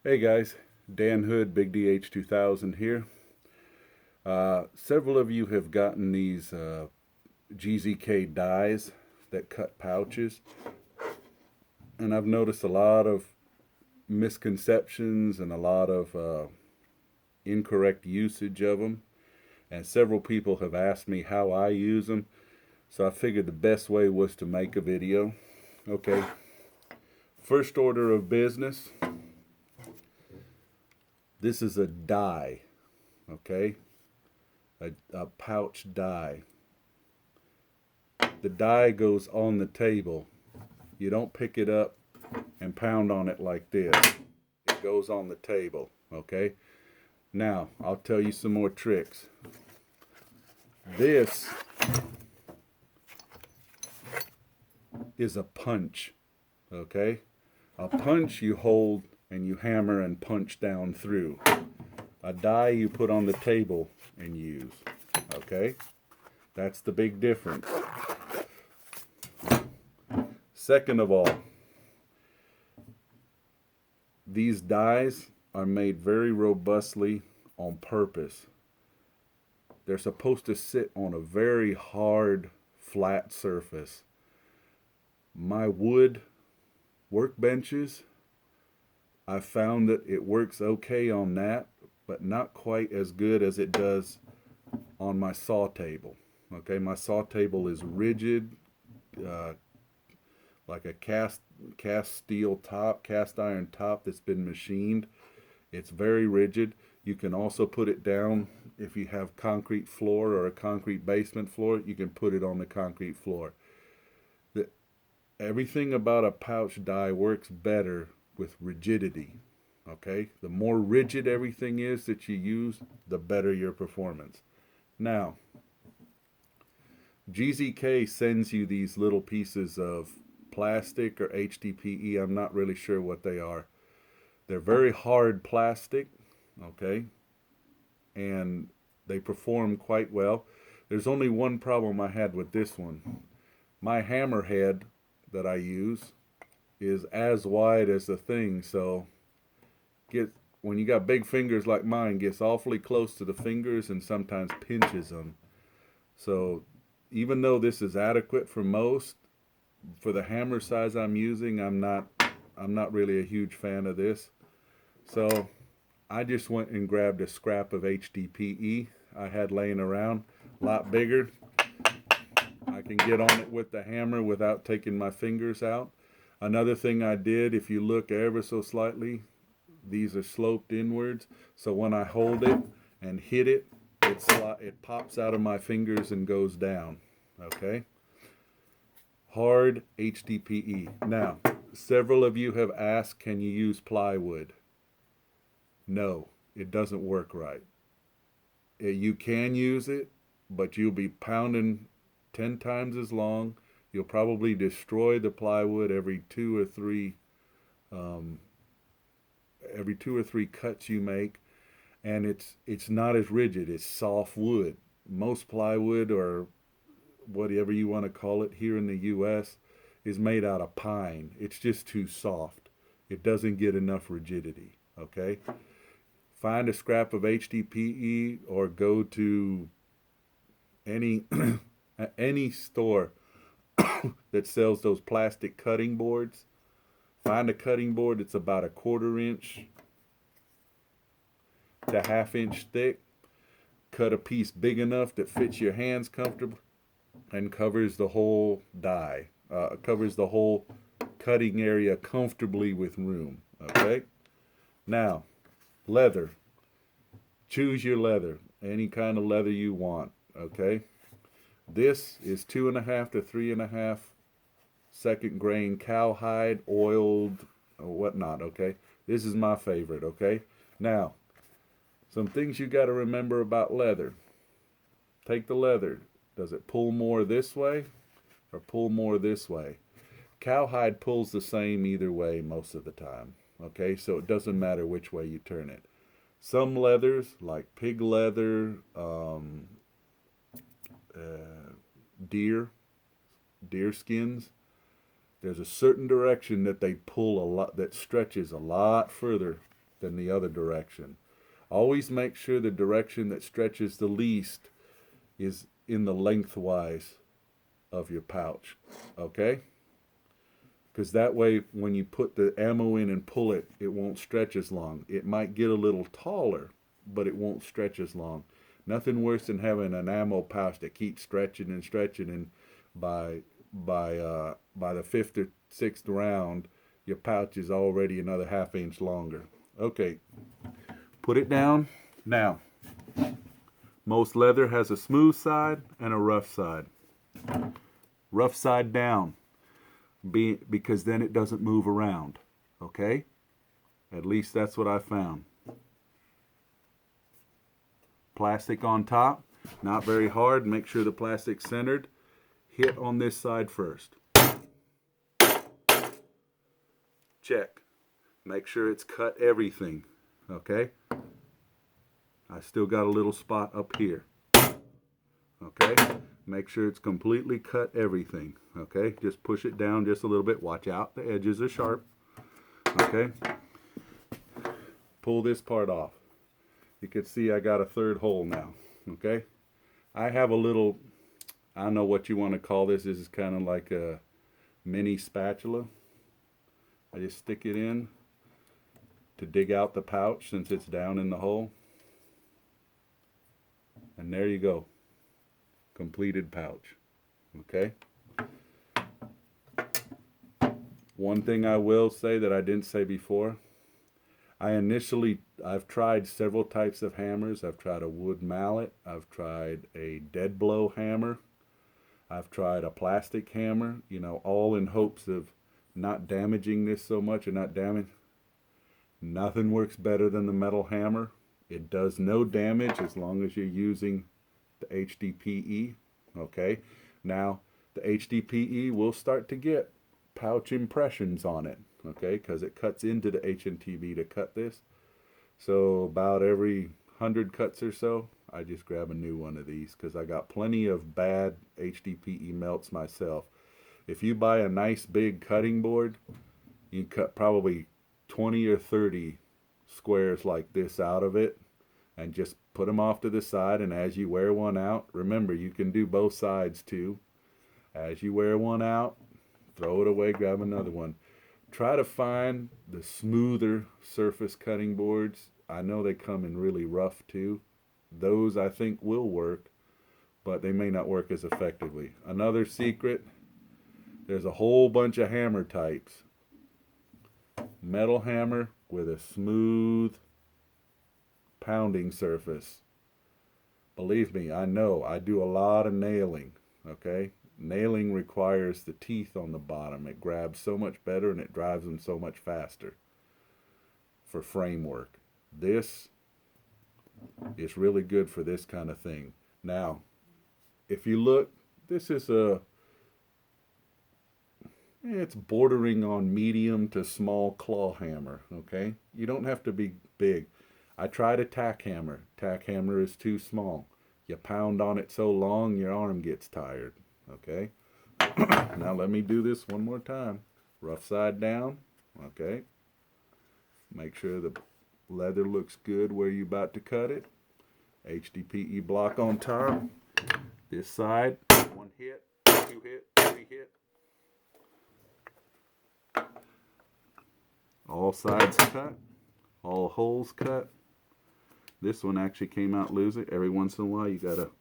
Hey guys, Dan Hood, Big DH 2000 here. Several of you have gotten these GZK dies that cut pouches, and I've noticed a lot of misconceptions and a lot of incorrect usage of them. And several people have asked me how I use them, so I figured the best way was to make a video. Okay, first order of business, this is a die, okay? A pouch die. The die goes on the table. You don't pick it up and pound on it like this. It goes on the table, okay? Now, I'll tell you some more tricks. This is a punch, okay? A punch you hold and you hammer and punch down through. A die you put on the table and use, okay? That's the big difference. Second of all, these dies are made very robustly on purpose. They're supposed to sit on a very hard, flat surface. My wood workbenches, I found that it works okay on that, but not quite as good as it does on my saw table. Okay, my saw table is rigid, like a cast steel top, cast iron top that's been machined. It's very rigid. You can also put it down if you have concrete floor or a concrete basement floor. You can put it on the concrete floor. Everything about a pouch die works better with rigidity. Okay, the more rigid everything is that you use, the better your performance. Now, GZK sends you these little pieces of plastic or Hdpe. I'm not really sure what they are. They're very hard plastic, okay, and they perform quite well. There's only one problem I had with this one. My hammerhead that I use is as wide as the thing, so when you got big fingers like mine, gets awfully close to the fingers and sometimes pinches them. So even though this is adequate for most, for the hammer size I'm using, I'm not really a huge fan of this. So I just went and grabbed a scrap of Hdpe I had laying around, a lot bigger. I can get on it with the hammer without taking my fingers out. Another thing I did, if you look ever so slightly, these are sloped inwards, so when I hold it and hit it, it pops out of my fingers and goes down. Okay? Hard Hdpe. Now, several of you have asked, can you use plywood? No, it doesn't work right. You can use it, but you'll be pounding 10 times as long. You'll probably destroy the plywood every two or three cuts you make, and it's not as rigid. It's soft wood. Most plywood, or whatever you want to call it here in the US, is made out of pine. It's just too soft. It doesn't get enough rigidity, okay? Find a scrap of Hdpe or go to any any store that sells those plastic cutting boards. Find a cutting board that's about a 1/4 inch to 1/2 inch thick. Cut a piece big enough that fits your hands comfortably and covers the whole die. Covers the whole cutting area comfortably with room. Okay? Now, leather. Choose your leather. Any kind of leather you want. Okay? This is 2.5 to 3.5 second grain cowhide, oiled, or whatnot. Okay? This is my favorite. Okay? Now, some things you got to remember about leather. Take the leather. Does it pull more this way or pull more this way? Cowhide pulls the same either way most of the time. Okay, so it doesn't matter which way you turn it. Some leathers, like pig leather, deer skins, there's a certain direction that they pull a lot, that stretches a lot further than the other direction. Always make sure the direction that stretches the least is in the lengthwise of your pouch, okay? Because that way when you put the ammo in and pull it, it won't stretch as long. It might get a little taller, but it won't stretch as long. Nothing worse than having an ammo pouch that keeps stretching, and by the fifth or sixth round, your pouch is already another ½ inch longer. Okay, put it down. Now, most leather has a smooth side and a rough side. Rough side down, because then it doesn't move around, okay? At least that's what I found. Plastic on top, not very hard. Make sure the plastic's centered. Hit on this side first. Check. Make sure it's cut everything, okay? I still got a little spot up here, okay? Make sure it's completely cut everything, okay? Just push it down just a little bit. Watch out, the edges are sharp, okay? Pull this part off. You can see I got a third hole now, okay? I have a little, I don't know what you want to call this. This is kind of like a mini spatula. I just stick it in to dig out the pouch since it's down in the hole. And there you go. Completed pouch, okay? One thing I will say that I didn't say before, I've tried several types of hammers. I've tried a wood mallet. I've tried a dead blow hammer. I've tried a plastic hammer, you know, all in hopes of not damaging this so much and not damage. Nothing works better than the metal hammer. It does no damage as long as you're using the Hdpe, okay? Now, the Hdpe will start to get pouch impressions on it, okay, because it cuts into the HNTB to cut this. So about every 100 cuts or so, I just grab a new one of these because I got plenty of bad Hdpe melts myself. If you buy a nice big cutting board, you can cut probably 20 or 30 squares like this out of it and just put them off to the side, and as you wear one out, remember you can do both sides too. As you wear one out, throw it away, grab another one. Try to find the smoother surface cutting boards. I know they come in really rough too. Those I think will work, but they may not work as effectively. Another secret, there's a whole bunch of hammer types. Metal hammer with a smooth pounding surface. Believe me, I know. I do a lot of nailing, okay? Nailing requires the teeth on the bottom. It grabs so much better and it drives them so much faster for framework. This is really good for this kind of thing. Now, if you look, this is it's bordering on medium to small claw hammer, okay? You don't have to be big. I tried a tack hammer. Tack hammer is too small. You pound on it so long, your arm gets tired, okay? Now let me do this one more time. Rough side down, okay? Make sure the leather looks good where you're about to cut it. Hdpe block on top. This side, 1 hit, 2 hit, 3 hit. All sides cut, all holes cut. This one actually came out loose. Every once in a while you gotta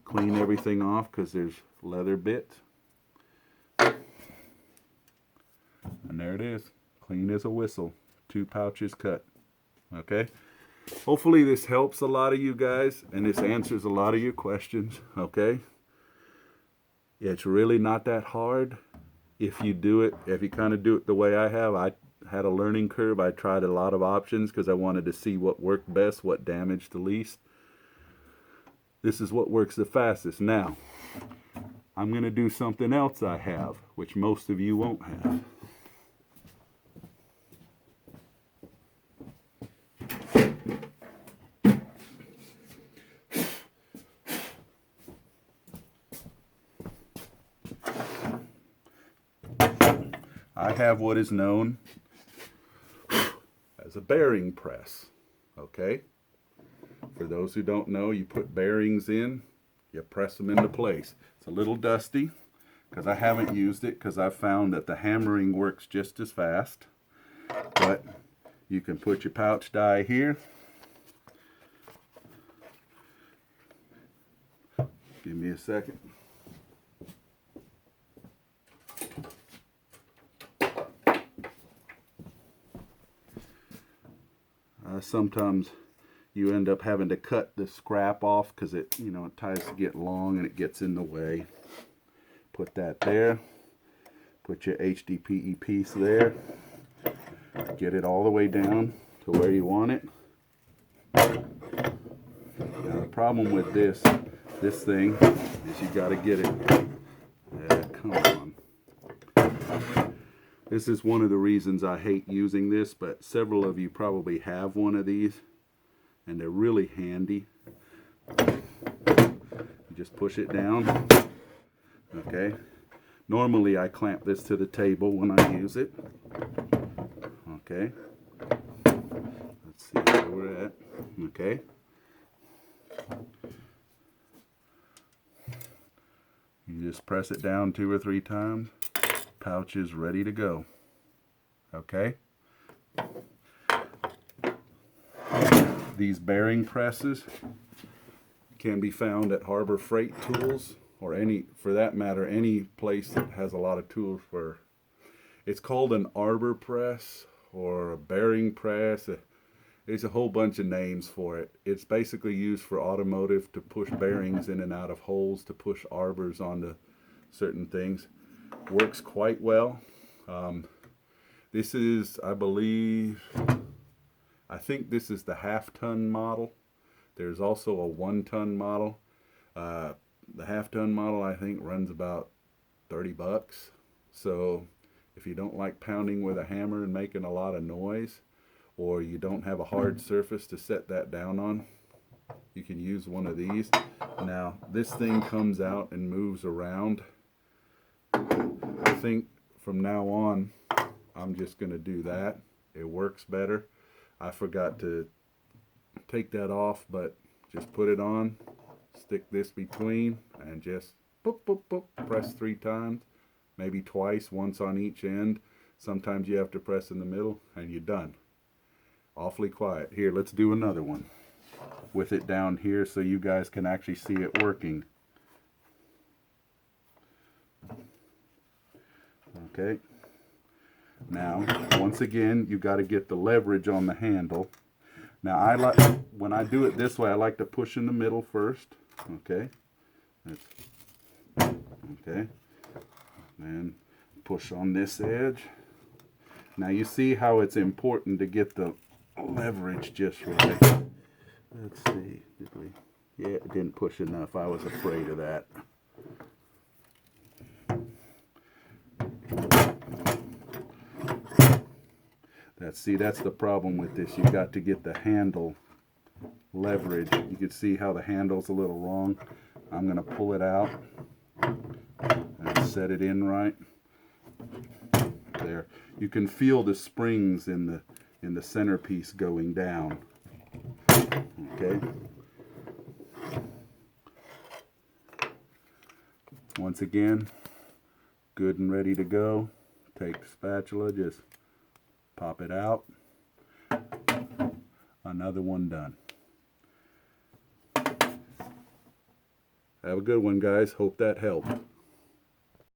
clean everything off because there's leather bits. And there it is, clean as a whistle. 2 pouches cut, okay? Hopefully this helps a lot of you guys and this answers a lot of your questions, okay? It's really not that hard if you do it, if you kind of do it the way I have. I had a learning curve. I tried a lot of options because I wanted to see what worked best, what damaged the least. This is what works the fastest. Now, I'm going to do something else I have, which most of you won't have. I have what is known is a bearing press. Okay? For those who don't know, you put bearings in, you press them into place. It's a little dusty because I haven't used it, because I've found that the hammering works just as fast. But you can put your pouch die here. Give me a second. Sometimes you end up having to cut the scrap off because it, you know, it tries to get long and it gets in the way. Put that there. Put your Hdpe piece there. Get it all the way down to where you want it. Now the problem with this thing is you got to get it. Come on. This is one of the reasons I hate using this, but several of you probably have one of these, and they're really handy. You just push it down. Okay. Normally I clamp this to the table when I use it. Okay. Let's see where we're at. Okay. You just press it down 2 or 3 times. Pouch is ready to go. Okay. These bearing presses can be found at Harbor Freight Tools, or any, for that matter, any place that has a lot of tools for. It's called an arbor press or a bearing press. There's a whole bunch of names for it. It's basically used for automotive, to push bearings in and out of holes, to push arbors onto certain things. Works quite well. This is, I think this is the half-ton model. There's also a 1-ton model. The half-ton model, I think, runs about 30 bucks. So if you don't like pounding with a hammer and making a lot of noise, or you don't have a hard surface to set that down on, you can use one of these. Now this thing comes out and moves around. I think from now on I'm just going to do that. It works better. I forgot to take that off, but just put it on, stick this between, and just boop, boop, boop, press 3 times, maybe twice, once on each end. Sometimes you have to press in the middle, and you're done. Awfully quiet. Here, let's do another one with it down here so you guys can actually see it working. Okay. Now, once again, you got to get the leverage on the handle. Now, when I do it this way, I like to push in the middle first. Okay. Okay. Then push on this edge. Now, you see how it's important to get the leverage just right. Let's see. Did we? Yeah, it didn't push enough. I was afraid of that. That's the problem with this. You've got to get the handle leverage. You can see how the handle's a little wrong. I'm going to pull it out and set it in right. There. You can feel the springs in the centerpiece going down. Okay. Once again, good and ready to go. Take the spatula, just pop it out. Another one done. Have a good one, guys. Hope that helped.